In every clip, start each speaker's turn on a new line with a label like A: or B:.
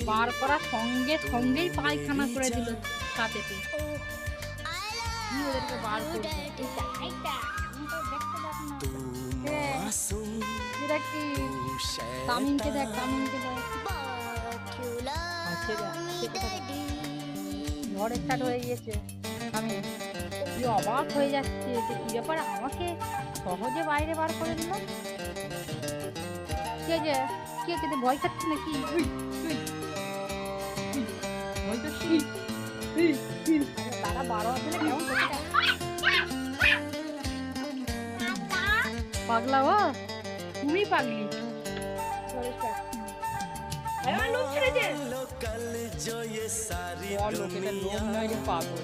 A: বার করার সঙ্গে সঙ্গেই পায়খানা করে দিল সাথেতে। কি ওদেরকে বার করবে? এটা কি? তামিমকে দেখ, তামিমকে দেখ। ঝড় স্টার্ট হয়ে গিয়েছে। আমি কি অবাক হয়ে যাচ্ছে যে কি ব্যাপার, আমাকে সহজে বাইরে বার করে দিল। কে যে কে কে ভয় খাচ্ছে নাকি? ভয় করছি। তারা 12 দিলে কেমন করছে? পাগলা ও, তুমি পাগলি। পাগল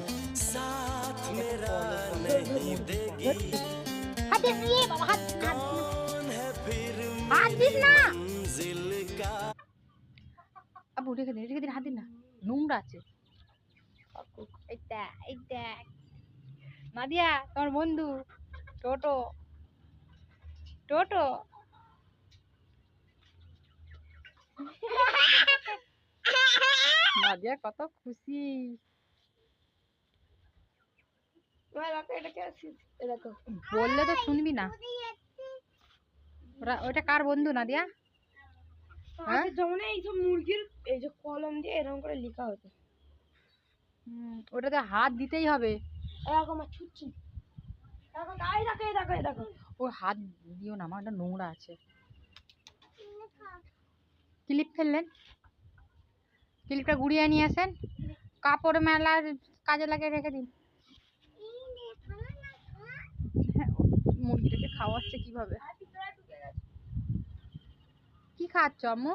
A: আবু, রেখে দিন, রেখে দিন, হাত দিন না, নোংরা আছে। নাদিয়া তোমার বন্ধু টোটো, টোটো নাদিয়া কত খুশি। বললে তো শুনবি না। ওটা কার বন্ধু নাদিয়া?
B: যেমন এই যে মুরগির এই যে কলম দিয়ে এরকম করে লেখা হতো।
A: ওটাতে হাত দিতেই হবে।
B: এরকম ছুটছি, দেখো
A: ও হাত দিও না, আমার একটা নোংরা আছে। ক্লিপ ফেললেন, ক্লিপটা গুড়িয়ে নিয়ে আসেন, কাপড় মেলার কাজে লাগিয়ে রেখে দিন। মুরগিটাকে খাওয়াচ্ছে কিভাবে? কি খাচ্ছ আম্মু?